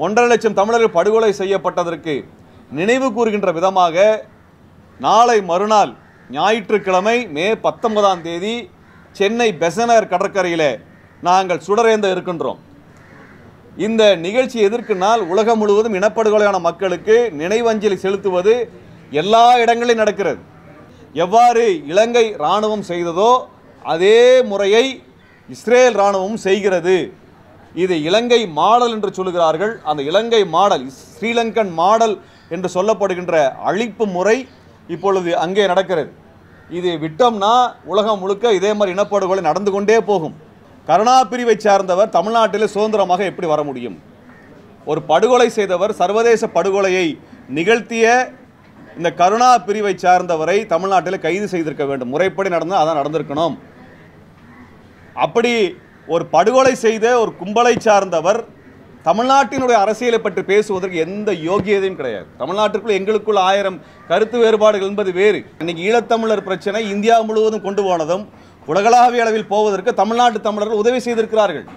1.5 லட்சம் தமிழர்கள் படுகொலை செய்யப்பட்டதற்கு நினைவு கூறுகின்ற விதமாக நாளை மறுநாள் ஞாயிற்றுக்கிழமை மே 19ஆம் தேதி சென்னை பெசன்ட் கடற்கரையில் நாங்கள் சுடரேந்த இருக்கின்றோம். இந்த நிகழ்ச்சி எதற்கு நாள் உலகம் முழுவதும் இனப்படுகொலையான மக்களுக்கு நினைவஞ்சலி செலுத்துவது எல்லா இடங்களிலும் நடக்கிறது. எவ்வாறு இலங்கை இராணுவம் செய்ததோ அதே முறையை இஸ்ரேல் இராணுவம் செய்கிறது. இது இலங்கை மாடல் என்று சொல்கிறார்கள். அந்த இலங்கை மாடல், ஸ்ரீலங்கன் மாடல் என்று சொல்லப்படுகின்ற அழிப்பு முறை இப்பொழுது அங்கே நடக்கிறது. இது விட்டோம்னா உலகம் முழுக்க இதே மாதிரி இனப்படுகொலை நடந்து கொண்டே போகும். கருணா பிரிவை சார்ந்தவர் தமிழ்நாட்டில் சுதந்திரமாக எப்படி வர முடியும்? ஒரு படுகொலை செய்தவர், சர்வதேச படுகொலையை நிகழ்த்திய இந்த கருணா பிரிவை சார்ந்தவரை தமிழ்நாட்டில் கைது செய்திருக்க வேண்டும். முறைப்படி நடந்தால் அதான் நடந்திருக்கணும். அப்படி ஒரு படுகொலை செய்த ஒரு கும்பலை சார்ந்தவர் தமிழ்நாட்டினுடைய அரசியலை பற்றி பேசுவதற்கு எந்த யோகியதையும் கிடையாது. தமிழ்நாட்டிற்குள் எங்களுக்குள் 1000 கருத்து வேறுபாடுகள் என்பது வேறு. இன்னைக்கு ஈழத்தமிழர் பிரச்சனை இந்தியா முழுவதும் கொண்டு போனதும் உலகளாவிய அளவில் போவதற்கு தமிழ்நாட்டு தமிழர்கள் உதவி செய்திருக்கிறார்கள்.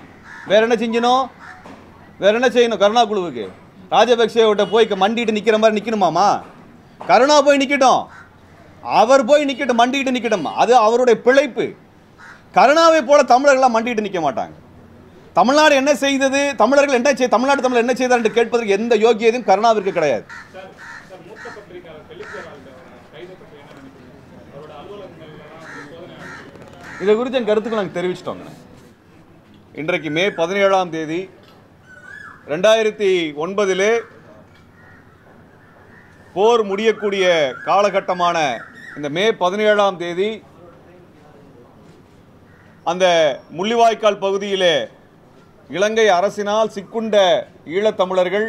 வேற என்ன செஞ்சணும்? வேற என்ன செய்யணும்? கருணா குழுவுக்கு ராஜபக்சேவிட்ட போய் மண்டிட்டு நிற்கிற மாதிரி நிற்கணுமாமா? கருணா போய் நிற்கட்டும், அவர் போய் நிற்கட்டும், மண்டிட்டு நிற்கட்டும், அது அவருடைய பிழைப்பு. கருணாவை போல தமிழர்கள்லாம் மண்டிட்டு நிற்க மாட்டாங்க. தமிழ்நாடு என்ன செய்தது, தமிழர்கள் என்ன செய்ய, தமிழ்நாட்டு தமிழர் என்ன செய்தார் என்று கேட்பதற்கு எந்த யோகியதையும் கருணாவிற்கு கிடையாது. இதை குறித்து என் கருத்துக்கள் நாங்கள் தெரிவிச்சிட்டோங்க. இன்றைக்கு மே 17ஆம் தேதி 2009 போர் முடியக்கூடிய காலகட்டமான இந்த மே 17ஆம் தேதி அந்த முள்ளிவாய்க்கால் பகுதியிலே இலங்கை அரசினால் சிக்குண்ட ஈழத்தமிழர்கள்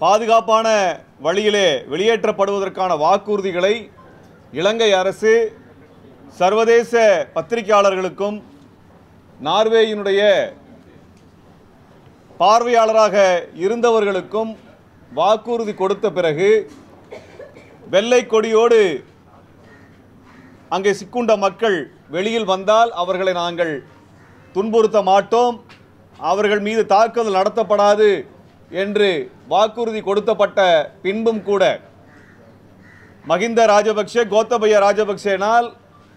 பாதுகாப்பான வழியிலே வெளியேற்றப்படுவதற்கான வாக்குறுதிகளை இலங்கை அரசு சர்வதேச பத்திரிகையாளர்களுக்கும் நார்வேயினுடைய பார்வையாளராக இருந்தவர்களுக்கும் வாக்குறுதி கொடுத்த பிறகு வெள்ளை கொடியோடு அங்கே சிக்குண்ட மக்கள் வெளியில் வந்தால் அவர்களை நாங்கள் துன்புறுத்த மாட்டோம், அவர்கள் மீது தாக்குதல் நடத்தப்படாது என்று வாக்குறுதி கொடுக்கப்பட்ட பின்பும் கூட மஹிந்த ராஜபக்ஷ, கோத்தபய ராஜபக்சேனால்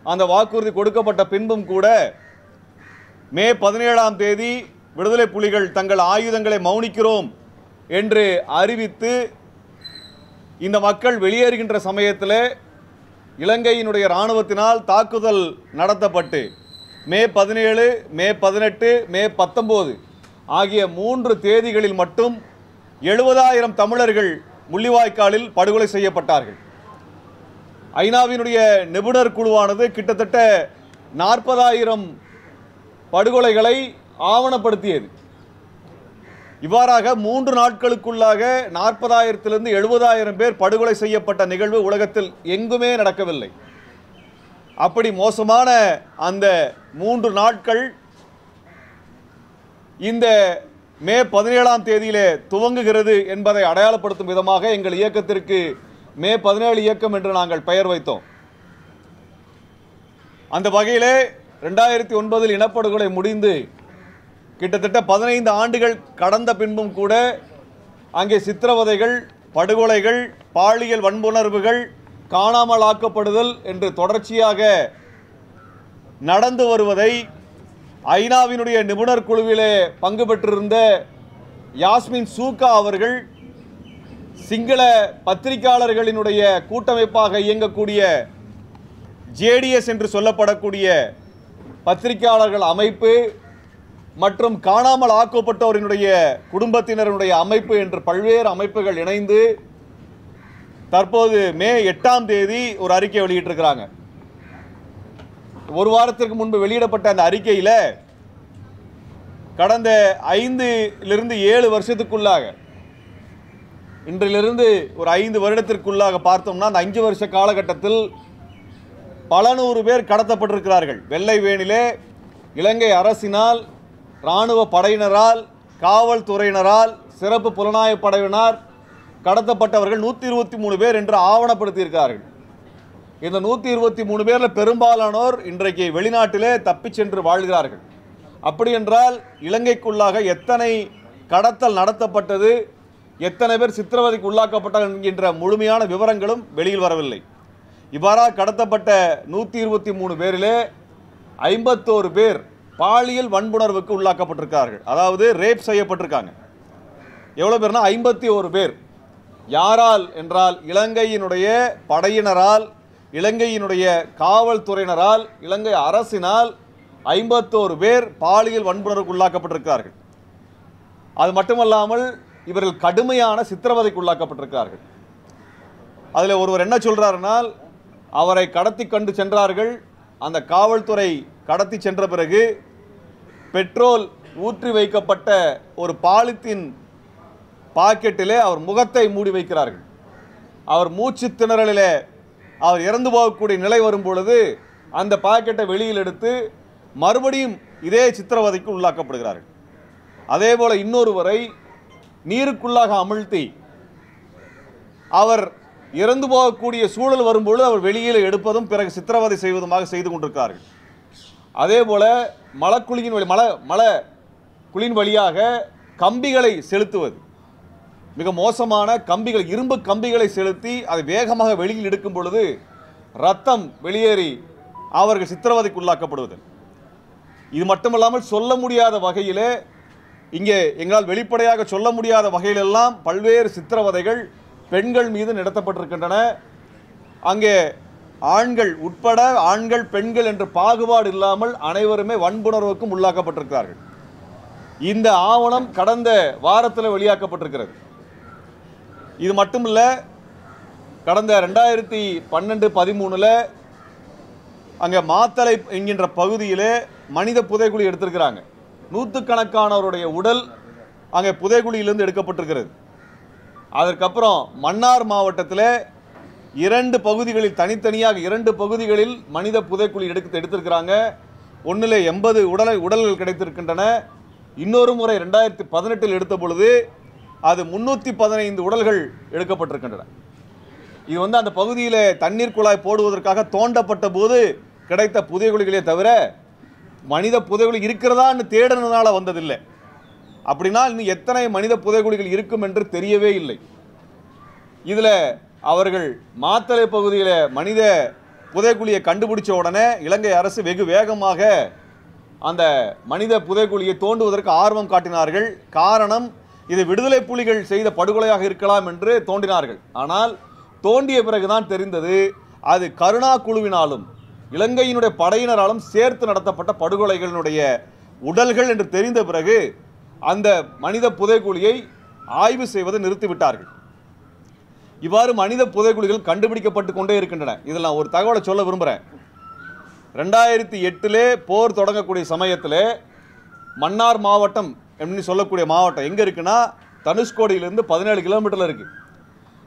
அந்த வாக்குறுதி கொடுக்கப்பட்ட பின்பும் கூட மே 17ஆம் தேதி விடுதலை புலிகள் தங்கள் ஆயுதங்களை மௌனிக்கிறோம் என்று அறிவித்து இந்த மக்கள் வெளியேறுகின்ற சமயத்தில் இலங்கையினுடைய இராணுவத்தினால் தாக்குதல் நடத்தப்பட்டு மே 17, மே 18, மே 19 ஆகிய 3 தேதிகளில் மட்டும் 70,000 தமிழர்கள் முள்ளிவாய்க்காலில் படுகொலை செய்யப்பட்டார்கள். ஐநாவினுடைய நிபுணர் குழுவானது கிட்டத்தட்ட 40,000 படுகொலைகளை ஆவணப்படுத்தியது. இவ்வாறாக 3 நாட்களுக்குள்ளாக 40,000 70,000 பேர் படுகொலை செய்யப்பட்ட நிகழ்வு உலகத்தில் எங்குமே நடக்கவில்லை. அப்படி மோசமான அந்த 3 நாட்கள் இந்த மே 17ஆம் தேதியிலே துவங்குகிறது என்பதை அடையாளப்படுத்தும் விதமாக எங்கள் இயக்கத்திற்கு மே 17 இயக்கம் என்று நாங்கள் பெயர் வைத்தோம். அந்த வகையிலே 2009 இனப்படுகொலை முடிந்து கிட்டத்தட்ட 15 ஆண்டுகள் கடந்த பின்பும் கூட அங்கே சித்திரவதைகள், படுகொலைகள், பாலியல் வன்புணர்வுகள், காணாமல் ஆக்கப்படுதல் என்று தொடர்ச்சியாக நடந்து வருவதை ஐநாவினுடைய நிபுணர் குழுவிலே பங்கு பெற்றிருந்த யாஸ்மின் சூக்கா அவர்கள் சிங்கள பத்திரிகையாளர்களினுடைய கூட்டமைப்பாக இயங்கக்கூடிய ஜேடிஎஸ் என்று சொல்லப்படக்கூடிய பத்திரிகையாளர்கள் அமைப்பு மற்றும் காணாமல் ஆக்கப்பட்டவரினுடைய குடும்பத்தினருடைய அமைப்பு என்று பல்வேறு அமைப்புகள் இணைந்து தற்போது மே 8ஆம் தேதி ஒரு அறிக்கை வெளியிட்டிருக்கிறாங்க. ஒரு வாரத்திற்கு முன்பு வெளியிடப்பட்ட அந்த அறிக்கையில் கடந்த 5-7 வருஷத்துக்குள்ளாக, இன்றிலிருந்து ஒரு 5 வருடத்திற்குள்ளாக பார்த்தோம்னா அந்த 5 வருஷ காலகட்டத்தில் பல நூறு பேர் கடத்தப்பட்டிருக்கிறார்கள். வெள்ளை வேனிலே இலங்கை அரசினால், இராணுவ படையினரால், காவல்துறையினரால், சிறப்பு புலனாய்வு படையினர் கடத்தப்பட்டவர்கள் 123 பேர் என்று ஆவணப்படுத்தியிருக்கிறார்கள். இந்த 123 பேரில் பெரும்பாலானோர் இன்றைக்கு வெளிநாட்டிலே தப்பிச் சென்று வாழ்கிறார்கள். அப்படி என்றால் இலங்கைக்குள்ளாக எத்தனை கடத்தல் நடத்தப்பட்டது, எத்தனை பேர் சித்திரவதைக்கு உள்ளாக்கப்பட்டார்கள் என்கின்ற முழுமையான விவரங்களும் வெளியில் வரவில்லை. இவ்வாறாக கடத்தப்பட்ட 123 பேரிலே 51 பேர் பாலியல் வன்புணர்வுக்கு உள்ளாக்கப்பட்டிருக்கார்கள். அதாவது ரேப் செய்யப்பட்டிருக்காங்க. எவ்வளோ பேர்னா 51 பேர். யாரால் என்றால் இலங்கையினுடைய படையினரால், இலங்கையினுடைய காவல்துறையினரால், இலங்கை அரசினால் 51 பேர் பாலியல் வன்புணர்வுக்கு உள்ளாக்கப்பட்டிருக்கிறார்கள். அது மட்டுமல்லாமல் இவர்கள் கடுமையான சித்திரவதைக்கு உள்ளாக்கப்பட்டிருக்கிறார்கள். அதில் ஒருவர் என்ன சொல்றாருனால், அவரை கடத்தி கொண்டு சென்றார்கள். அந்த காவல்துறை கடத்தி சென்ற பிறகு பெட்ரோல் ஊற்றி வைக்கப்பட்ட ஒரு பாலித்தீன் பாக்கெட்டிலே அவர் முகத்தை மூடி வைக்கிறார்கள். அவர் மூச்சு திணறலிலே அவர் இறந்து போகக்கூடிய நிலை வரும் பொழுது அந்த பாக்கெட்டை வெளியில் எடுத்து மறுபடியும் இதே சித்திரவதைக்கு உள்ளாக்கப்படுகிறார்கள். அதே போல இன்னொருவரை நீருக்குள்ளாக அமிழ்த்தி அவர் இறந்து போகக்கூடிய சூழல் வரும்பொழுது அவர் வெளியில் எடுப்பதும் பிறகு சித்திரவதை செய்வதுமாக செய்து கொண்டிருக்கிறார்கள். அதே போல மலக்குழியின் வழியாக கம்பிகளை செலுத்துவது, மிக மோசமான கம்பிகள், இரும்பு கம்பிகளை செலுத்தி அதை வேகமாக வெளியில் எடுக்கும் பொழுது ரத்தம் வெளியேறி அவர்கள் சித்திரவதைக்கு உள்ளாக்கப்படுவது. இது மட்டுமல்லாமல் சொல்ல முடியாத வகையிலே, இங்கே எங்களால் வெளிப்படையாக சொல்ல முடியாத வகையிலெல்லாம் பல்வேறு சித்திரவதைகள் பெண்கள் மீது நடத்தப்பட்டிருக்கின்றன. அங்கே ஆண்கள் உட்பட, ஆண்கள் பெண்கள் என்ற பாகுபாடு இல்லாமல் அனைவருமே வன்புணர்வுக்கும் உள்ளாக்கப்பட்டிருக்கிறார்கள். இந்த ஆவணம் கடந்த வாரத்தில் வெளியாக்கப்பட்டிருக்கிறது. இது மட்டுமில்ல, கடந்த 2012-13 அங்கே மாத்தளை என்கின்ற பகுதியிலே மனித புதைகுழி எடுத்திருக்கிறாங்க. நூற்றுக்கணக்கானவருடைய உடல் அங்கே புதைகுழியிலிருந்து எடுக்கப்பட்டிருக்கிறது. அதற்கப்புறம் மன்னார் மாவட்டத்தில் 2 பகுதிகளில், தனித்தனியாக 2 பகுதிகளில் மனித புதைக்குழி எடுத்திருக்கிறாங்க. ஒன்றில் 80 உடல்கள் கிடைத்திருக்கின்றன. இன்னொரு முறை 2018 எடுத்த பொழுது அது 315 உடல்கள் எடுக்கப்பட்டிருக்கின்றன. இது அந்த பகுதியில் தண்ணீர் குழாய் போடுவதற்காக தோண்டப்பட்ட போது கிடைத்த புதைகுழிகளே தவிர மனித புதைகுழி இருக்கிறதான்னு தேடினதால வந்ததில்லை. அப்படின்னா இன்னும் எத்தனை மனித புதைகுழிகள் இருக்கும் என்று தெரியவே இல்லை. இதில் அவர்கள் மாத்தளை பகுதியில் மனித புதைக்குழியை கண்டுபிடிச்ச உடனே இலங்கை அரசு வெகு வேகமாக அந்த மனித புதைக்குழியை தோண்டுவதற்கு ஆர்வம் காட்டினார்கள். காரணம், இது விடுதலை புலிகள் செய்த படுகொலையாக இருக்கலாம் என்று தோண்டினார்கள். ஆனால் தோண்டிய பிறகுதான் தெரிந்தது அது கருணா குழுவினாலும் இலங்கையினுடைய படையினராலும் சேர்த்து நடத்தப்பட்ட படுகொலைகளினுடைய உடல்கள் என்று தெரிந்த பிறகு அந்த மனித புதைக்குழியை ஆய்வு செய்வதை நிறுத்திவிட்டார்கள். இவ்வாறு மனித புதைக்குழிகள் கண்டுபிடிக்கப்பட்டு கொண்டே இருக்கின்றன. இதில் நான் ஒரு தகவலை சொல்ல விரும்புகிறேன். 2008 போர் தொடங்கக்கூடிய சமயத்தில் மன்னார் மாவட்டம் என்று சொல்லக்கூடிய மாவட்டம் எங்கே இருக்குன்னா, தனுஷ்கோடியிலிருந்து 17 கிலோமீட்டரில் இருக்குது.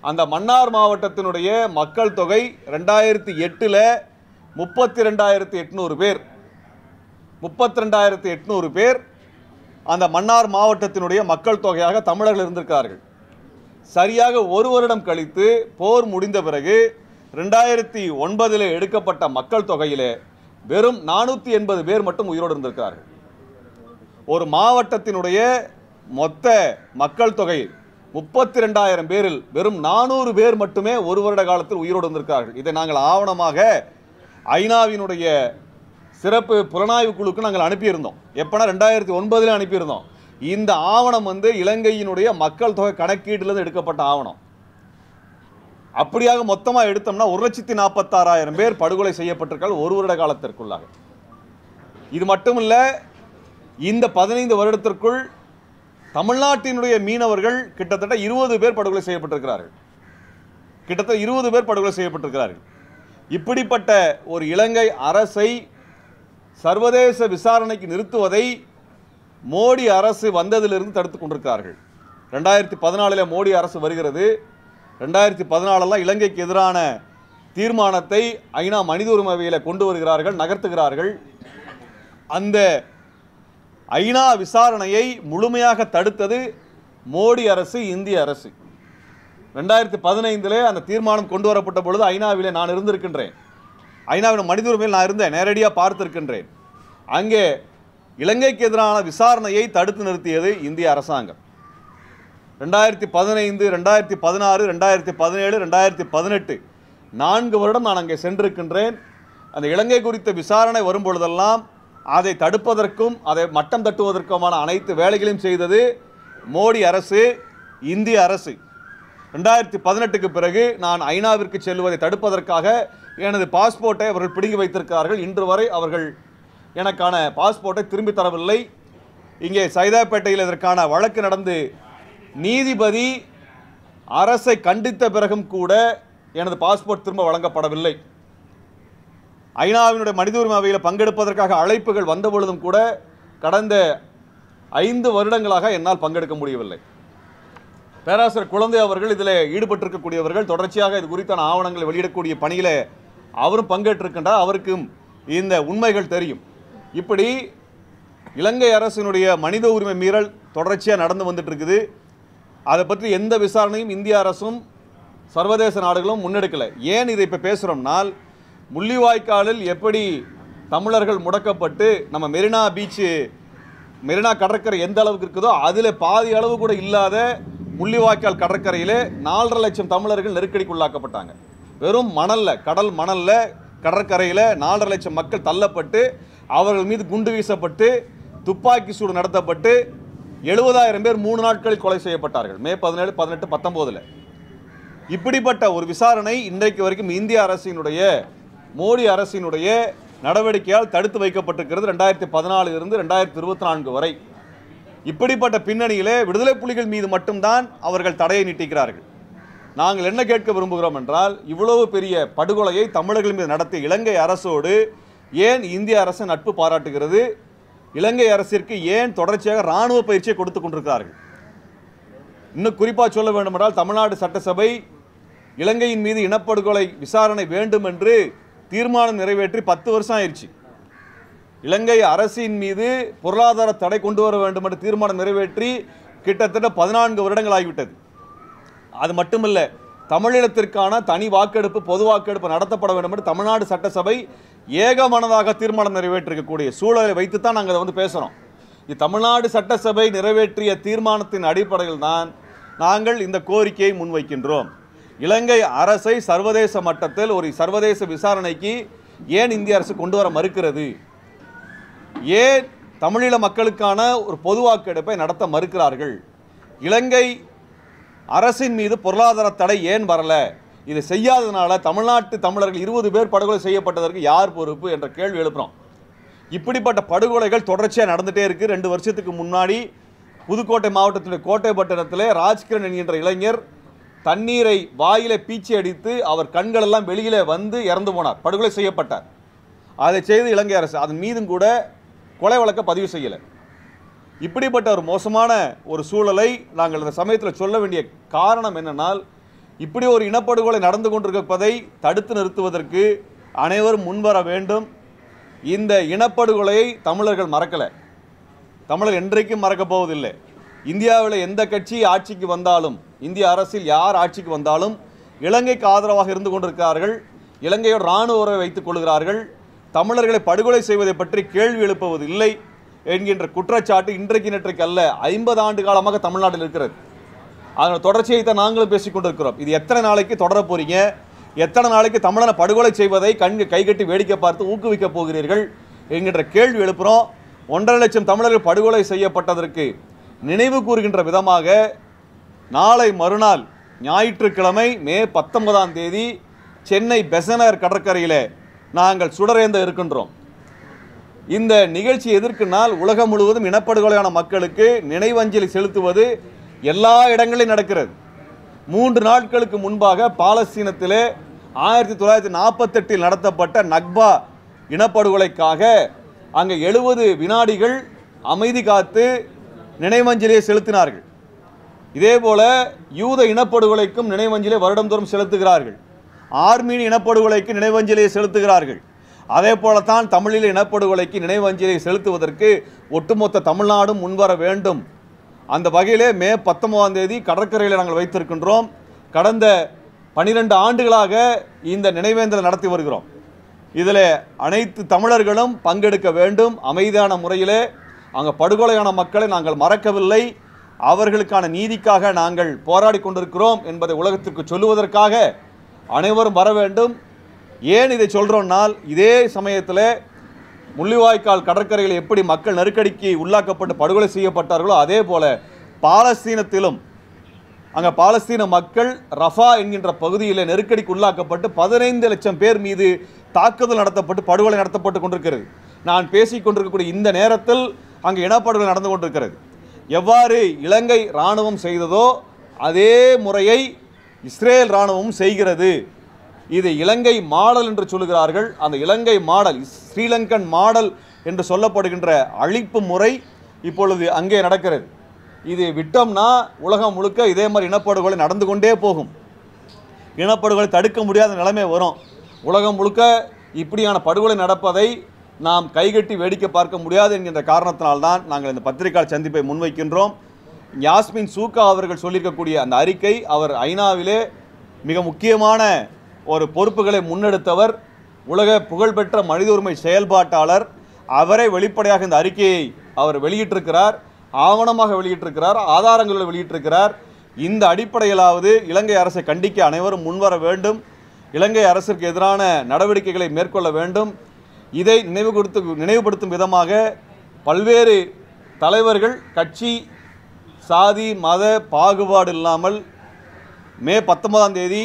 அந்த மன்னார் மாவட்டத்தினுடைய மக்கள் தொகை 2008 32,800 பேர். 32,800 பேர் அந்த மன்னார் மாவட்டத்தினுடைய மக்கள் தொகையாக தமிழர்கள் இருந்திருக்கிறார்கள். சரியாக ஒரு வருடம் கழித்து போர் முடிந்த பிறகு 2009 எடுக்கப்பட்ட மக்கள் தொகையிலே வெறும் 480 பேர் மட்டும் உயிரோடு இருந்திருக்கிறார்கள். ஒரு மாவட்டத்தினுடைய மொத்த மக்கள் தொகை 32,000 பேரில் வெறும் 400 பேர் மட்டுமே ஒரு வருட காலத்தில் உயிரோடு இருந்திருக்கிறார்கள். இதை நாங்கள் ஆவணமாக ஐநாவினுடைய சிறப்பு புலனாய்வு குழுக்கு நாங்கள் அனுப்பியிருந்தோம். எப்போனா 2009 அனுப்பியிருந்தோம். இந்த ஆவணம் இலங்கையினுடைய மக்கள் தொகை கணக்கீட்டிலிருந்து எடுக்கப்பட்ட ஆவணம். அப்படியாக மொத்தமாக எடுத்தோம்னா 1,46,000 பேர் படுகொலை செய்யப்பட்டிருக்கார்கள் ஒரு வருட காலத்திற்குள்ளாக. இது மட்டுமல்ல, இந்த 15 வருடத்திற்குள் தமிழ்நாட்டினுடைய மீனவர்கள் கிட்டத்தட்ட 20 பேர் படுகொலை செய்யப்பட்டிருக்கிறார்கள். கிட்டத்தட்ட 20 பேர் படுகொலை செய்யப்பட்டிருக்கிறார்கள். இப்படிப்பட்ட ஒரு இலங்கை அரசை சர்வதேச விசாரணைக்கு நிறுத்துவதை மோடி அரசு வந்ததிலிருந்து தடுத்து கொண்டிருக்கிறார்கள். 2014 மோடி அரசு வருகிறது. 2014 இலங்கைக்கு எதிரான தீர்மானத்தை ஐநா மனித உரிமை அவையில் கொண்டு வருகிறார்கள், நகர்த்துகிறார்கள். அந்த ஐநா விசாரணையை முழுமையாக தடுத்தது மோடி அரசு, இந்திய அரசு. 2015 அந்த தீர்மானம் கொண்டு வரப்பட்ட பொழுது ஐநாவிலே நான் இருந்திருக்கின்றேன். ஐநாவின் மனித உரிமையில் நான் இருந்தேன், நேரடியாக பார்த்திருக்கின்றேன். அங்கே இலங்கைக்கு எதிரான விசாரணையை தடுத்து நிறுத்தியது இந்திய அரசாங்கம். 2015, 2016, 2017, 2018 4 வருடம் நான் அங்கே சென்றிருக்கின்றேன். அந்த இலங்கை குறித்த விசாரணை வரும்பொழுதெல்லாம் அதை தடுப்பதற்கும் அதை மட்டம் தட்டுவதற்குமான அனைத்து வேலைகளையும் செய்தது மோடி அரசு, இந்திய அரசு. 2018க்கு பிறகு நான் ஐநாவிற்கு செல்வதை தடுப்பதற்காக எனது பாஸ்போர்ட்டை அவர்கள் பிடுங்கி வைத்திருக்கிறார்கள். இன்று வரை அவர்கள் எனக்கான பாஸ்போர்ட்டை திரும்பி தரவில்லை. இங்கே சைதாப்பேட்டையில் இதற்கான வழக்கு நடந்து நீதிபதி அரசை கண்டித்த பிறகும் கூட எனது பாஸ்போர்ட் திரும்ப வழங்கப்படவில்லை. ஐநாவினுடைய மனித உரிமை அவையில் பங்கெடுப்பதற்காக அழைப்புகள் வந்த பொழுதும் கூட கடந்த 5 வருடங்களாக என்னால் பங்கெடுக்க முடியவில்லை. பேராசிரியர் குழந்தை அவர்கள் இதில் ஈடுபட்டிருக்கக்கூடியவர்கள், தொடர்ச்சியாக இது குறித்தான ஆவணங்களை வெளியிடக்கூடிய பணியில் அவரும் பங்கேற்றிருக்கின்றார். அவருக்கும் இந்த உண்மைகள் தெரியும். இப்படி இலங்கை அரசினுடைய மனித உரிமை மீறல் தொடர்ச்சியாக நடந்து வந்துட்டு இருக்குது. அதை பற்றி எந்த விசாரணையும் இந்திய அரசும் சர்வதேச நாடுகளும் முன்னெடுக்கலை. ஏன் இதை இப்போ பேசுகிறோம்னால், முள்ளிவாய்க்காலில் எப்படி தமிழர்கள் முடக்கப்பட்டு நம்ம மெரினா கடற்கரை எந்த அளவுக்கு இருக்குதோ அதில் பாதி அளவு கூட இல்லாத முள்ளிவாய்க்கால் கடற்கரையில் 4.5 லட்சம் தமிழர்கள் நெருக்கடிக்குள்ளாக்கப்பட்டாங்க. வெறும் மணலில், கடல் மணலில், கடற்கரையில் 4.5 லட்சம் மக்கள் தள்ளப்பட்டு அவர்கள் மீது குண்டு வீசப்பட்டு துப்பாக்கி சூடு நடத்தப்பட்டு 70,000 பேர் 3 நாட்களில் கொலை செய்யப்பட்டார்கள். மே 17, 18, 19. இப்படிப்பட்ட ஒரு விசாரணை இன்றைக்கு வரைக்கும் இந்திய அரசினுடைய, மோடி அரசினுடைய நடவடிக்கையால் தடுத்து வைக்கப்பட்டிருக்கிறது. 2014 இருந்து 2024 வரை. இப்படிப்பட்ட பின்னணியிலே விடுதலை புலிகள் மீது மட்டும்தான் அவர்கள் தடையை நீட்டிக்கிறார்கள். நாங்கள் என்ன கேட்க விரும்புகிறோம் என்றால், இவ்வளவு பெரிய படுகொலையை தமிழர்கள் மீது நடத்திய இலங்கை அரசோடு ஏன் இந்திய அரசு நட்பு பாராட்டுகிறது? இலங்கை அரசிற்கு ஏன் தொடர்ச்சியாக இராணுவ பயிற்சியை கொடுத்து கொண்டிருக்கிறார்கள்? இன்னும் குறிப்பாக சொல்ல வேண்டும் என்றால், தமிழ்நாடு சட்டசபை இலங்கையின் மீது இனப்படுகொலை விசாரணை வேண்டும் என்று தீர்மானம் நிறைவேற்றி 10 வருஷம் ஆயிடுச்சு. இலங்கை அரசின் மீது பொருளாதார தடை கொண்டு வர வேண்டும் என்று தீர்மானம் நிறைவேற்றி கிட்டத்தட்ட 14 வருடங்கள் ஆகிவிட்டது. அது மட்டுமல்ல, தமிழீழத்திற்கான தனி வாக்கெடுப்பு, பொது வாக்கெடுப்பு நடத்தப்பட வேண்டும் என்று தமிழ்நாடு சட்டசபை ஏகமனதாக தீர்மானம் நிறைவேற்றிருக்கக்கூடிய சூழலை வைத்துத்தான் நாங்கள் அதை பேசுகிறோம். இது தமிழ்நாடு சட்டசபை நிறைவேற்றிய தீர்மானத்தின் அடிப்படையில் தான் நாங்கள் இந்த கோரிக்கையை முன்வைக்கின்றோம். இலங்கை அரசை சர்வதேச மட்டத்தில் ஒரு சர்வதேச விசாரணைக்கு ஏன் இந்திய அரசு கொண்டு வர மறுக்கிறது? ஏன் தமிழீழ மக்களுக்கான ஒரு பொது வாக்கெடுப்பை நடத்த மறுக்கிறார்கள்? இலங்கை அரசின் மீது பொருளாதார தடை ஏன் வரல? இதை செய்யாததுனால தமிழ்நாட்டு தமிழர்கள் 20 பேர் படுகொலை செய்யப்பட்டதற்கு யார் பொறுப்பு என்ற கேள்வி எழுப்புறோம். இப்படிப்பட்ட படுகொலைகள் தொடர்ச்சியாக நடந்துகிட்டே இருக்குது. 2 வருஷத்துக்கு முன்னாடி புதுக்கோட்டை மாவட்டத்தினுடைய கோட்டைப்பட்டினத்திலே ராஜ்கிரண் என்கின்ற இளைஞர் தண்ணீரை வாயில பீச்சி அடித்து அவர் கண்களெல்லாம் வெளியிலே வந்து இறந்து போனார், படுகொலை செய்யப்பட்டார். அதை செய்து இலங்கை அரசு அதன் மீதும் கூட கொலை வழக்க பதிவு செய்யலை. இப்படிப்பட்ட ஒரு மோசமான ஒரு சூழலை நாங்கள் இந்த சமயத்தில் சொல்ல வேண்டிய காரணம் என்னென்னால், இப்படி ஒரு இனப்படுகொலை நடந்து கொண்டிருப்பதை தடுத்து நிறுத்துவதற்கு அனைவரும் முன்வர வேண்டும். இந்த இனப்படுகொலையை தமிழர்கள் மறக்கலை, தமிழர் என்றைக்கும் மறக்கப் போவதில்லை. இந்தியாவில் எந்த கட்சி ஆட்சிக்கு வந்தாலும், இந்திய அரசில் யார் ஆட்சிக்கு வந்தாலும் இலங்கைக்கு ஆதரவாக இருந்து கொண்டிருக்கிறார்கள். இலங்கையோடு இராணுவ உறவை வைத்துக் கொள்கிறார்கள். தமிழர்களை படுகொலை செய்வதை பற்றி கேள்வி எழுப்புவது இல்லை என்கின்ற குற்றச்சாட்டு இன்றைக்கு நேற்றைக்கு அல்ல, 50 ஆண்டு காலமாக தமிழ்நாட்டில் இருக்கிறது. அதனால் தொடர்ச்சியை தான் நாங்களும் பேசிக் கொண்டிருக்கிறோம். இது எத்தனை நாளைக்கு தொடர போறீங்க? எத்தனை நாளைக்கு தமிழனை படுகொலை செய்வதை கைகட்டி வேடிக்கை பார்த்து ஊக்குவிக்க போகிறீர்கள் என்கின்ற கேள்வி எழுப்புகிறோம். 1.5 லட்சம் தமிழர்கள் படுகொலை செய்யப்பட்டதற்கு நினைவு கூறுகின்ற விதமாக நாளை மறுநாள் ஞாயிற்றுக்கிழமை மே 19ஆம் தேதி சென்னை பெசனர் கடற்கரையில் நாங்கள் சுடரேந்த இருக்கின்றோம். இந்த நிகழ்ச்சி எதற்குனால், உலகம் முழுவதும் இனப்படுகொலையான மக்களுக்கு நினைவஞ்சலி செலுத்துவது எல்லா இடங்களிலும் நடக்கிறது. 3 நாட்களுக்கு முன்பாக பாலஸ்தீனத்திலே 1948 நடத்தப்பட்ட நக்பா இனப்படுகொலைக்காக அங்கே 70 வினாடிகள் அமைதி காத்து நினைவஞ்சலியை செலுத்தினார்கள். இதேபோல யூத இனப்படுகொலைக்கும் நினைவஞ்சலியை வருடந்தோறும் செலுத்துகிறார்கள். ஆர்மீனிய இனப்படுகொலைக்கு நினைவஞ்சலியை செலுத்துகிறார்கள். அதே போலத்தான் தமிழீழ இனப்படுகொலைக்கு நினைவஞ்சலியை செலுத்துவதற்கு ஒட்டுமொத்த தமிழ்நாடும் முன்வர வேண்டும். அந்த வகையிலே மே 19ஆம் தேதி கடற்கரையில் நாங்கள் வைத்திருக்கின்றோம். கடந்த 12 ஆண்டுகளாக இந்த நினைவேந்தலை நடத்தி வருகிறோம். இதில் அனைத்து தமிழர்களும் பங்கெடுக்க வேண்டும். அமைதியான முறையிலே அங்கே படுகொலையான மக்களை நாங்கள் மறக்கவில்லை. அவர்களுக்கான நீதிக்காக நாங்கள் போராடி கொண்டிருக்கிறோம் என்பதை உலகத்திற்கு சொல்லுவதற்காக அனைவரும் வர வேண்டும். ஏன் இதை சொல்கிறோம்னால், இதே சமயத்தில் முள்ளிவாய்க்கால் கடற்கரையில் எப்படி மக்கள் நெருக்கடிக்கு உள்ளாக்கப்பட்டு படுகொலை செய்யப்பட்டார்களோ அதே போல பாலஸ்தீனத்திலும் அங்கே பாலஸ்தீன மக்கள் ரஃபா என்கின்ற பகுதியில் நெருக்கடிக்கு உள்ளாக்கப்பட்டு 15 லட்சம் பேர் மீது தாக்குதல் நடத்தப்பட்டு படுகொலை நடத்தப்பட்டு கொண்டிருக்கிறது. நான் பேசிக் கொண்டிருக்கக்கூடிய இந்த நேரத்தில் அங்கே இனப்படுகொலை நடந்து கொண்டிருக்கிறது. எவ்வாறு இலங்கை இராணுவம் செய்ததோ அதே முறையை இஸ்ரேல் இராணுவம் செய்கிறது. இது இலங்கை மாடல் என்று சொல்லுகிறார்கள். அந்த இலங்கை மாடல், ஸ்ரீலங்கன் மாடல் என்று சொல்லப்படுகின்ற அழிப்பு முறை இப்பொழுது அங்கே நடக்கிறது. இது விட்டோம்னா உலகம் முழுக்க இதே மாதிரி இனப்படுகொலை நடந்து கொண்டே போகும். இனப்படுகொலை தடுக்க முடியாத நிலைமை வரும். உலகம் முழுக்க இப்படியான படுகொலை நடப்பதை நாம் கைகட்டி வேடிக்கை பார்க்க முடியாது என்கின்ற காரணத்தினால்தான் நாங்கள் இந்த பத்திரிகையாளர் சந்திப்பை முன்வைக்கின்றோம். யாஸ்மின் சூக்கா அவர்கள் சொல்லியிருக்கக்கூடிய அந்த அறிக்கை, அவர் ஐநாவிலே மிக முக்கியமான ஒரு பொறுப்புகளை முன்னெடுத்தவர், உலக புகழ்பெற்ற மனித உரிமை செயல்பாட்டாளர். அவரே வெளிப்படையாக இந்த அறிக்கையை அவர் வெளியிட்டிருக்கிறார், ஆவணமாக வெளியிட்டிருக்கிறார், ஆதாரங்களை வெளியிட்டிருக்கிறார். இந்த அடிப்படையிலாவது இலங்கை அரசை கண்டிக்க அனைவரும் முன்வர வேண்டும். இலங்கை அரசிற்கு எதிரான நடவடிக்கைகளை மேற்கொள்ள வேண்டும். இதை நினைவுபடுத்தும் விதமாக பல்வேறு தலைவர்கள் கட்சி சாதி மத பாகுபாடு இல்லாமல் மே 19ஆம் தேதி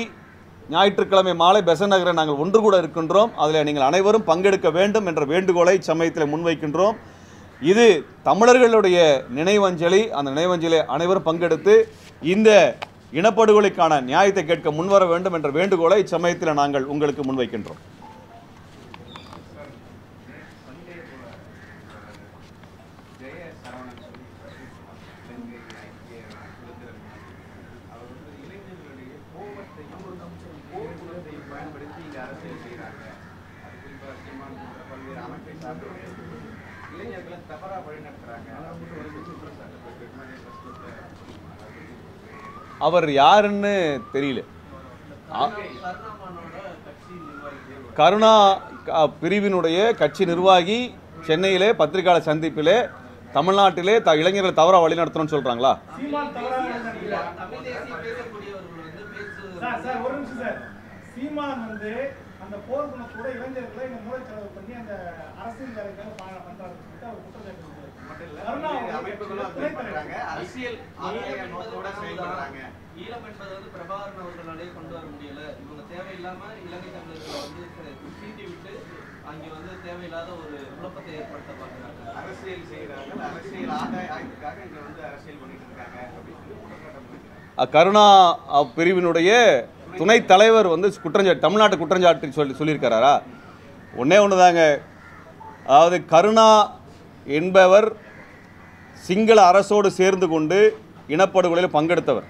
ஞாயிற்றுக்கிழமை மாலை பெசன்ட் நகரில் நாங்கள் ஒன்று கூட இருக்கின்றோம். அதில் நீங்கள் அனைவரும் பங்கெடுக்க வேண்டும் என்ற வேண்டுகோளை சமயத்தில் முன்வைக்கின்றோம். இது தமிழர்களுடைய நினைவஞ்சலி. அந்த நினைவஞ்சலி அனைவரும் பங்கெடுத்து இந்த இனப்படுகொலைக்கான நியாயத்தை கேட்க முன்வர வேண்டும் என்ற வேண்டுகோளை இச்சமயத்தில் நாங்கள் உங்களுக்கு முன்வைக்கின்றோம். அவர் யாருன்னு தெரியல. கருணா பிரிவினுடைய கட்சி நிர்வாகி சென்னையிலே பத்திரிகையாளர் சந்திப்பிலே தமிழ்நாட்டிலே இளைஞர்களை தவறாக வழிநடத்தணும்னு சொல்றாங்களா? அந்த போர் குணத்தோட இளைஞர்களை இந்த மூளைச்சலவை பண்ணி அந்த அரசியல் வேலைகளை பண்றாங்க. ஈழம் என்பது வந்து பிரபாகரன் அவர்களாலே கொண்டு வர முடியல. இவங்க தேவையில்லாம இலங்கை தமிழர்களை வந்து சீட்டி விட்டு அங்கே வந்து தேவையில்லாத ஒரு குழப்பத்தை ஏற்படுத்த பார்க்கிறாங்க, அரசியல் செய்யறாங்க, அரசியல் ஆதாயத்துக்காக இங்க வந்து அரசியல் பண்ணிட்டு இருக்காங்க அப்படின்னு கருணா பிரிவினுடைய துணைத் தலைவர் வந்து தமிழ்நாட்டு குற்றஞ்சாட்டு சொல்லியிருக்கிறாரா? ஒன்றே ஒன்று தாங்க. அதாவது கருணா என்பவர் சிங்கள அரசோடு சேர்ந்து கொண்டு இனப்படுகொலையில் பங்கெடுத்தவர்.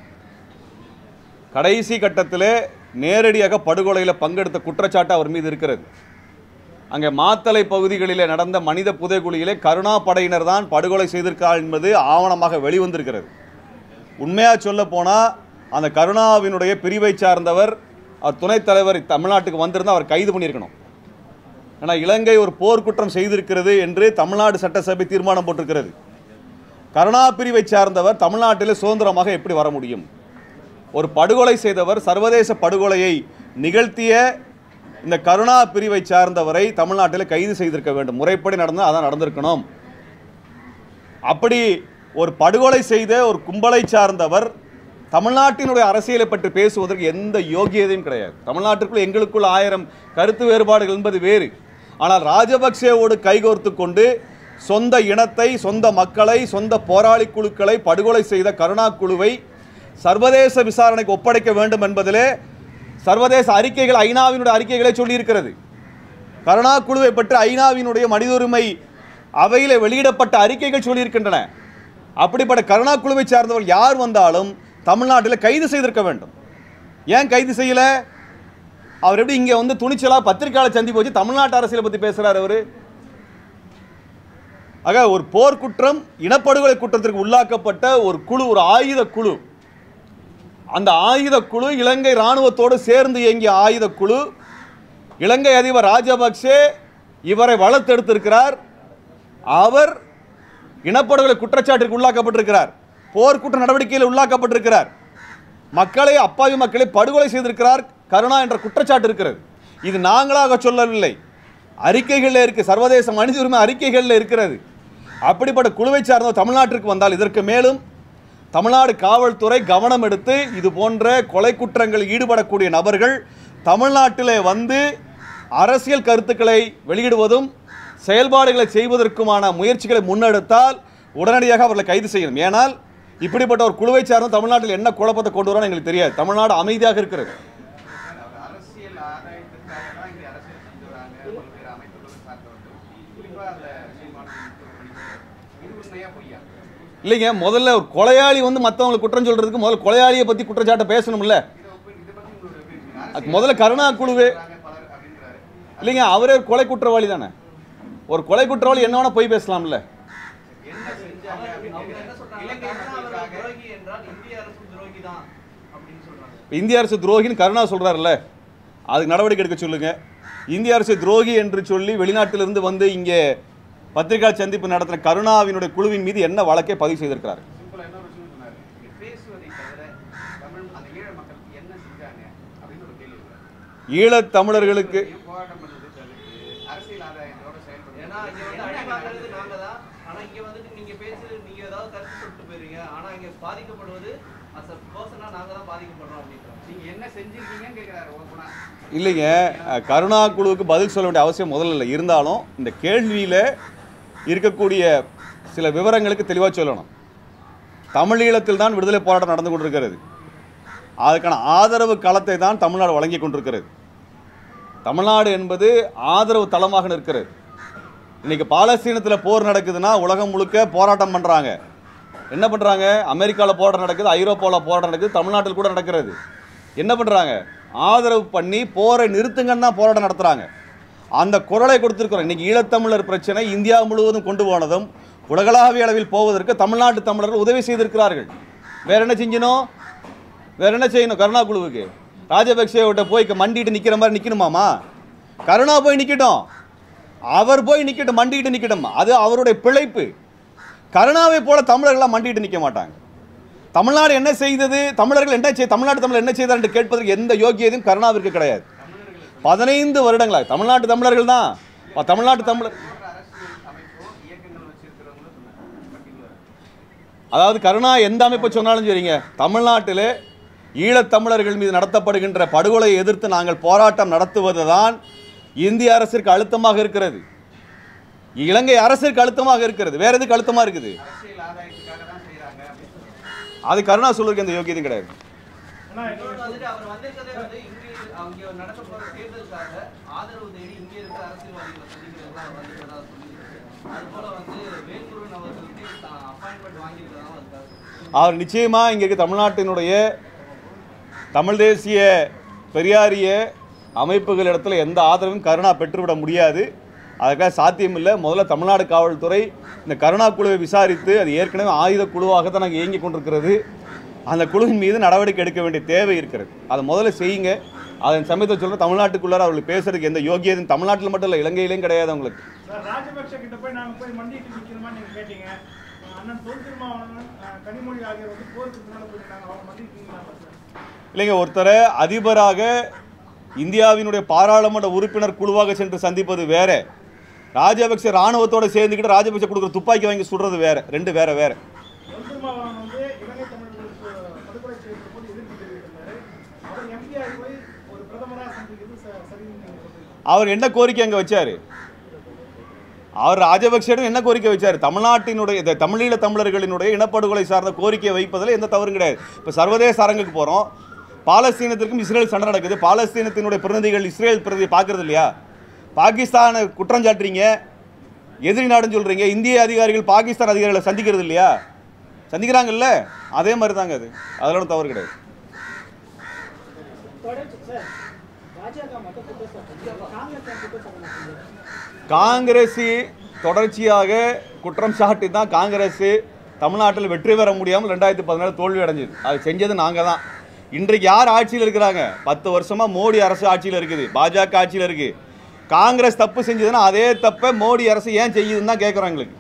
கடைசி கட்டத்தில் நேரடியாக படுகொலையில் பங்கெடுத்த குற்றச்சாட்டு அவர் மீது இருக்கிறது. அங்கே மாத்தளை பகுதிகளில் நடந்த மனித புதைகுழியிலே கருணா படையினர் தான் படுகொலை செய்திருக்கார் என்பது ஆவணமாக வெளிவந்திருக்கிறது. உண்மையாக சொல்ல போனால் அந்த கருணாவினுடைய பிரிவை சார்ந்தவர், அவர் துணைத் தலைவர் தமிழ்நாட்டுக்கு வந்திருந்தால் அவர் கைது பண்ணியிருக்கணும். ஏன்னா இலங்கை ஒரு போர்க்குற்றம் செய்திருக்கிறது என்று தமிழ்நாடு சட்டசபை தீர்மானம் போட்டிருக்கிறது. கருணா பிரிவை சார்ந்தவர் தமிழ்நாட்டில் சுதந்திரமாக எப்படி வர முடியும்? ஒரு படுகொலை செய்தவர், சர்வதேச படுகொலையை நிகழ்த்திய இந்த கருணா பிரிவை சார்ந்தவரை தமிழ்நாட்டில் கைது செய்திருக்க வேண்டும். முறைப்படி நடந்தால் அதான் நடந்திருக்கணும். அப்படி ஒரு படுகொலை செய்த ஒரு கும்பலை சார்ந்தவர் தமிழ்நாட்டினுடைய அரசியலை பற்றி பேசுவதற்கு எந்த யோகியதையும் கிடையாது. தமிழ்நாட்டுக்குள் எங்களுக்குள் 1000 கருத்து வேறுபாடுகள் என்பது வேறு. ஆனால் ராஜபக்சேவோடு கைகோர்த்து கொண்டு சொந்த இனத்தை, சொந்த மக்களை, சொந்த போராளி குழுக்களை படுகொலை செய்த கருணா குழுவை சர்வதேச விசாரணைக்கு ஒப்படைக்க வேண்டும் என்பதிலே சர்வதேச அறிக்கைகள், ஐநாவினுடைய அறிக்கைகளை சொல்லியிருக்கிறது. கருணா குழுவை பற்றி ஐநாவினுடைய மனித உரிமை அவையில் வெளியிடப்பட்ட அறிக்கைகள் சொல்லியிருக்கின்றன. அப்படிப்பட்ட கருணா குழுவை சார்ந்தவர் யார் வந்தாலும் தமிழ்நாட்டில் கைது செய்திருக்க வேண்டும். ஏன் கைது செய்யல? அவர் எப்படி இங்கே வந்து துணிச்சலா பத்திரிகையாளர் சந்திப்பு வச்சு தமிழ்நாட்டு அரசியலை பற்றி பேசுகிறார் அவர்? ஆக ஒரு போர்க்குற்றம், இனப்படுகொலை குற்றத்திற்கு உள்ளாக்கப்பட்ட ஒரு குழு, ஒரு ஆயுத குழு, அந்த ஆயுத குழு இலங்கை இராணுவத்தோடு சேர்ந்து இயங்கிய ஆயுத குழு, இலங்கை அதிபர் ராஜபக்சே இவரை வளர்த்தெடுத்திருக்கிறார். அவர் இனப்படுகொலை குற்றச்சாட்டிற்கு உள்ளாக்கப்பட்டிருக்கிறார். போர்க்குற்ற நடவடிக்கையில் உள்ளாக்கப்பட்டிருக்கிறார். மக்களை, அப்பாவி மக்களை படுகொலை செய்திருக்கிறார் கருணா என்ற குற்றச்சாட்டு இருக்கிறது. இது நாங்களாக சொல்லவில்லை, அறிக்கைகளில் இருக்கு, சர்வதேச மனித உரிமை அறிக்கைகளில் இருக்கிறது. அப்படிப்பட்ட குழுவை சார்ந்த தமிழ்நாட்டிற்கு வந்தால் இதற்கு மேலும் தமிழ்நாடு காவல்துறை கவனம் எடுத்து இது போன்ற கொலை குற்றங்களில் ஈடுபடக்கூடிய நபர்கள் தமிழ்நாட்டிலே வந்து அரசியல் கருத்துக்களை வெளியிடுவதும் செயல்பாடுகளை செய்வதற்குமான முயற்சிகளை முன்னெடுத்தால் உடனடியாக அவர்களை கைது செய்யணும். ஏனால் இப்படிப்பட்ட ஒரு குழுவை சார்ந்த தமிழ்நாட்டில் என்ன குழப்பத்தை கொண்டு வரான்னு எங்களுக்கு தெரியாது. தமிழ்நாடு அமைதியாக இருக்கிறது. அரசியல் ஆதாயத்திற்காக தான் இங்கே அரசியல் செஞ்சு வராங்க பல்வேறு அமைப்புகளும் சார்ந்தவர்கள். குறிப்பாக அந்த இது உண்மையா பொய்யா? இல்லைங்க, முதல்ல ஒரு கொலையாளி வந்து மற்றவங்களை குற்றம் சொல்றதுக்கு முதல்ல கொலையாளியை பற்றி குற்றச்சாட்டை பேசணும்ல. முதல்ல கருணா குழுவே இல்லைங்க, அவரே ஒரு கொலை குற்றவாளி தானே. ஒரு கொலை குற்றவாளி என்ன வேணா போய் பேசலாம்ல. இந்திய அரசு துரோகின்னு கருணா சொல்றாருல்ல, அதுக்கு நடவடிக்கை எடுக்க சொல்லுங்க. இந்திய அரசு துரோகி என்று சொல்லி வெளிநாட்டிலிருந்து வந்து இங்கே பத்திரிகா சந்திப்பு நடத்தின கருணாவினுடைய குழுவின் மீது என்ன வழக்கை பதிவு செய்திருக்கிறார்? ஈழத் தமிழர்களுக்கு இல்லைங்க, கருணா குழுவுக்கு பதில் சொல்ல வேண்டிய அவசியம் முதல்ல இல்லை. இருந்தாலும் இந்த கேள்வியில் இருக்கக்கூடிய சில விவரங்களுக்கு தெளிவாக சொல்லணும். தமிழீழத்தில் தான் விடுதலை போராட்டம் நடந்து கொண்டிருக்கிறது. அதுக்கான ஆதரவு களத்தை தான் தமிழ்நாடு வழங்கி கொண்டிருக்கிறது. தமிழ்நாடு என்பது ஆதரவு தளமாக இருக்கிறது. இன்னைக்கு பாலஸ்தீனத்தில் போர் நடக்குதுன்னா உலகம் முழுக்க போராட்டம் பண்ணுறாங்க. என்ன பண்ணுறாங்க? அமெரிக்காவில் போராட்டம் நடக்குது, ஐரோப்பாவில் போராட்டம் நடக்குது, தமிழ்நாட்டில் கூட நடக்கிறது. என்ன பண்ணுறாங்க? ஆதரவு பண்ணி போரை நிறுத்துங்கன்னு தான் போராட்டம் நடத்துகிறாங்க. அந்த குரலை கொடுத்துருக்குறோம். இன்றைக்கி ஈழத்தமிழர் பிரச்சனை இந்தியா முழுவதும் கொண்டு போனதும் உலகளாவிய அளவில் போவதற்கு தமிழ்நாட்டு தமிழர்கள் உதவி செய்திருக்கிறார்கள். வேற என்ன செஞ்சணும்? வேற என்ன செய்யணும்? கருணா குழுவுக்கு ராஜபக்சேவிட்ட போய் மண்டிட்டு நிற்கிற மாதிரி நிற்கணுமாமா? கருணா போய் நிற்கட்டும், அவர் போய் நிற்கட்டும், மண்டிட்டு நிற்கட்டும். அது அவருடைய பிழைப்பு. கருணாவை போல தமிழர்களாக மண்டிட்டு நிற்க மாட்டாங்க. தமிழ்நாடு என்ன செய்தது, தமிழர்கள் என்ன தமிழ்நாட்டு தமிழர் என்ன செய்தார் என்று கேட்பதற்கு எந்த யோகியதையும் கருணாவிற்கு கிடையாது. 15 வருடங்களாக தமிழ்நாட்டு தமிழர்கள் தான். தமிழ்நாட்டு தமிழர் அதாவது கருணா எந்த அமைப்பை சொன்னாலும் சரிங்க, தமிழ்நாட்டிலே ஈழத்தமிழர்கள் மீது நடத்தப்படுகின்ற படுகொலையை எதிர்த்து நாங்கள் போராட்டம் நடத்துவதுதான் இந்திய அரசிற்கு அழுத்தமாக இருக்கிறது, இலங்கை அரசிற்கு அழுத்தமாக இருக்கிறது. வேற எதுக்கு அழுத்தமா இருக்குது? அது கருணா சொல்றதுக்கு எந்த யோகியதையும் கிடையாது. அவர் நிச்சயமா இங்க இருக்க தமிழ்நாட்டினுடைய தமிழ் தேசிய பெரியாரிய அமைப்புகளிடத்தில் எந்த ஆதரவும் கருணா பெற்றுவிட முடியாது. அதுக்காக சாத்தியம் இல்லை. முதல்ல தமிழ்நாடு காவல்துறை இந்த கருணா குழுவை விசாரித்து, அது ஏற்கனவே ஆயுத குழுவாக தான் நாங்கள் இயங்கி கொண்டிருக்கிறது, அந்த குழுவின் மீது நடவடிக்கை எடுக்க வேண்டிய தேவை இருக்கிறது. அதை முதல்ல செய்யுங்க. அதன் சமயத்தை சொல்ற தமிழ்நாட்டுக்குள்ளார அவர்களுக்கு பேசுறதுக்கு எந்த யோகியதும் தமிழ்நாட்டில் மட்டும் இல்லை, இலங்கையிலும் கிடையாது. அவங்களுக்கு ராஜபக்ஷ கிட்ட போய் நாங்கள் போய் மண்டிட்டு நிற்கிறோமா நீங்க கேட்டீங்க. அண்ணன் தொல்திருமாவளவன், கனிமொழி ஆகியோர் வந்து போருக்கு முன்னாடி போயிருக்காங்க, அவங்க மண்டிட்டு இல்லைங்க. ஒருத்தரை அதிபராக இந்தியாவினுடைய பாராளுமன்ற உறுப்பினர் குழுவாக சென்று சந்திப்பது வேற, ராஜபக்ச ராணுவத்தோடு சேர்ந்துக்கிட்டு ராஜபக்ச கொடுக்குற துப்பாக்கி வாங்கி சுடுறது வேற, ரெண்டு வேற வேற. அவர் என்ன கோரிக்கை அங்கே வச்சாரு? அவர் ராஜபக்சேடும் என்ன கோரிக்கை வச்சார்? தமிழ்நாட்டினுடைய தமிழீழ தமிழர்களினுடைய இனப்படுகொலை சார்ந்த கோரிக்கையை வைப்பதில் எந்த தவறும் கிடையாது. இப்போ சர்வதேச அரங்குக்கு போகிறோம், பாலஸ்தீனத்திற்கும் இஸ்ரேல் சண்டை நடக்குது, பாலஸ்தீனத்தினுடைய பிரதிநிதிகள் இஸ்ரேல் பிரதிநிதி பார்க்கறது இல்லையா? பாகிஸ்தானை குற்றம் சாட்டுறீங்க, எதிரி நாடுன்னு சொல்கிறீங்க, இந்திய அதிகாரிகள் பாகிஸ்தான் அதிகாரிகளை சந்திக்கிறது இல்லையா? சந்திக்கிறாங்கல்ல, அதே மாதிரி தாங்க அது, அதோட தவறு கிடையாது. காங்கிரஸ் தொடர்ச்சியாக குற்றம் சாட்டி தான் காங்கிரஸ் தமிழ்நாட்டில் வெற்றி பெற முடியாமல் 2014 தோல்வி அடைஞ்சது. அது செஞ்சது நாங்கள் தான். இன்றைக்கு யார் ஆட்சியில் இருக்கிறாங்க? 10 வருஷமாக மோடி அரசு ஆட்சியில் இருக்குது, பாஜக ஆட்சியில் இருக்குது. காங்கிரஸ் தப்பு செஞ்சதுன்னா அதே தப்பை மோடி அரசு ஏன் செய்யுதுன்னு தான் கேட்குறோம். எங்களுக்கு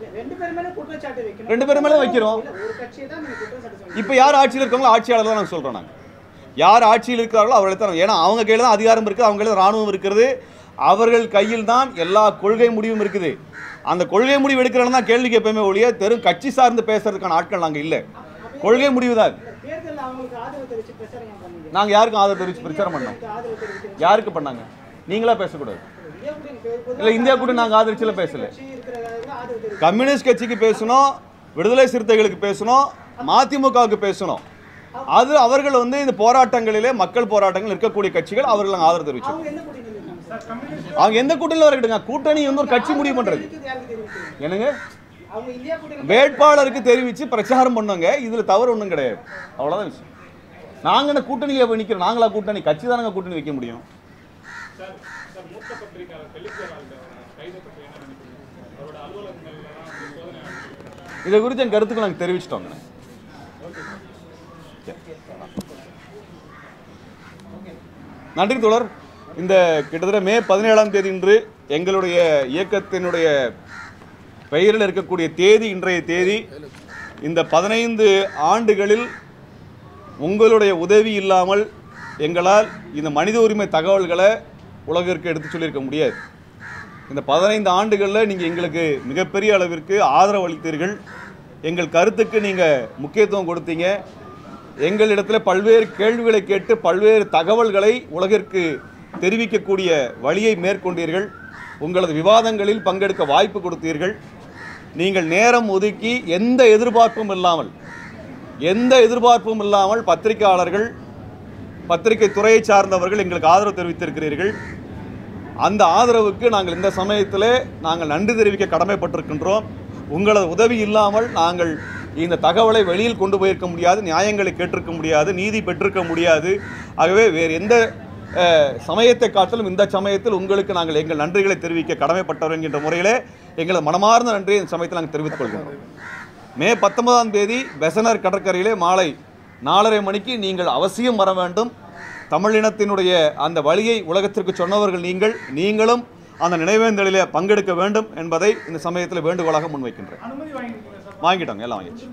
2 பேர் மேலே வைக்கிறோம். இப்போ யார் ஆட்சியில் இருக்காங்களோ ஆட்சியாளர் தான் நாங்கள் சொல்கிறோம். நாங்கள் யார் ஆட்சியில் இருக்கிறார்களோ அவர்களை தான், ஏன்னா அவங்க கையில் தான் அதிகாரம் இருக்குது, அவங்க கையில் ராணுவம் இருக்கிறது, அவர்கள் கையில் தான் எல்லா கொள்கை முடிவும் இருக்குது. அந்த கொள்கை முடிவு எடுக்கிறவங்க தான் கேள்வி கேட்போமே ஒழிய தெரு கட்சி சார்ந்து பேசுறதுக்கான ஆட்கள் நாங்கள் இல்லை. கொள்கை முடிவு தான். நாங்கள் யாருக்கும் ஆதரவு தெரிவித்து பிரச்சாரம் பண்ணோம்? யாருக்கு பண்ணாங்க? நீங்களா பேசக்கூடாது. இல்லை, இந்தியா கூட நாங்கள் ஆதரிச்சுல பேசல. கம்யூனிஸ்ட் கட்சிக்கு பேசணும், விடுதலை சிறுத்தைகளுக்கு பேசணும், மதிமுகவுக்கு பேசணும். அது அவர்கள் வந்து இந்த போராட்டங்களிலே மக்கள் போராட்டங்கள் இருக்கக்கூடிய கட்சிகள் அவர்கள் ஆதரவு தெரிவிச்சோம். அவங்க எந்த கூட்டணியில் வரட்டுங்க, கூட்டணி வந்து ஒரு கட்சி முடிவு பண்றது. என்னங்க, வேட்பாளருக்கு தெரிவித்து பிரச்சாரம் பண்ணுங்க, இதுல தவறு ஒன்றும் கிடையாது. அவ்வளவுதான் விஷயம். நாங்க என்ன கூட்டணியில போய் நிக்கிறோம்? நாங்களா கூட்டணி? கட்சி தானங்க கூட்டணி வைக்க முடியும். இதை குறித்து என் கருத்துக்கள் நாங்கள் தெரிவிச்சிட்டோங்க. நன்றி தோழர். இந்த கிட்டத்தட்ட மே 17ஆம் தேதி இன்று எங்களுடைய இயக்கத்தினுடைய பெயரில் இருக்கக்கூடிய தேதி இன்றைய தேதி. இந்த 15 ஆண்டுகளில் உங்களுடைய உதவி இல்லாமல் எங்களால் இந்த மனித உரிமை தகவல்களை உலகிற்கு எடுத்து சொல்லியிருக்க முடியாது. இந்த 15 ஆண்டுகளில் நீங்கள் எங்களுக்கு மிகப்பெரிய அளவிற்கு ஆதரவு அளித்தீர்கள். எங்கள் கருத்துக்கு நீங்கள் முக்கியத்துவம் கொடுத்தீங்க. எங்களிடத்தில் பல்வேறு கேள்விகளை கேட்டு பல்வேறு தகவல்களை உலகிற்கு தெரிவிக்கக்கூடிய வழியை மேற்கொண்டீர்கள். உங்களது விவாதங்களில் பங்கெடுக்க வாய்ப்பு கொடுத்தீர்கள். நீங்கள் நேரம் ஒதுக்கி எந்த எதிர்பார்ப்பும் இல்லாமல் பத்திரிகையாளர்கள், பத்திரிகை துறையை சார்ந்தவர்கள் எங்களுக்கு ஆதரவு தெரிவித்திருக்கிறீர்கள். அந்த ஆதரவுக்கு நாங்கள் இந்த சமயத்தில் நாங்கள் நன்றி தெரிவிக்க கடமைப்பட்டிருக்கின்றோம். உங்களது உதவி இல்லாமல் நாங்கள் இந்த தகவலை வெளியில் கொண்டு போயிருக்க முடியாது, நியாயங்களை கேட்டிருக்க முடியாது, நீதி பெற்றிருக்க முடியாது. ஆகவே வேறு எந்த சமயத்தை காட்டிலும் இந்த சமயத்தில் உங்களுக்கு நாங்கள் எங்கள் நன்றிகளை தெரிவிக்க கடமைப்பட்டவர் என்கின்ற முறையிலே எங்களது மனமார்ந்த நன்றியை இந்த சமயத்தில் நாங்கள் தெரிவித்துக் கொள்கிறோம். மே 19ஆம் தேதி பெசனர் கடற்கரையிலே மாலை 4:30 மணிக்கு நீங்கள் அவசியம் வர வேண்டும். தமிழினத்தினுடைய அந்த வழியை உலகத்திற்கு சொன்னவர்கள் நீங்களும் அந்த நினைவேந்தலிலே பங்கெடுக்க வேண்டும் என்பதை இந்த சமயத்தில் வேண்டுகோளாக முன்வைக்கின்றேன். வாங்கிட்டோங்க, எல்லாம் வாங்கிடுச்சு.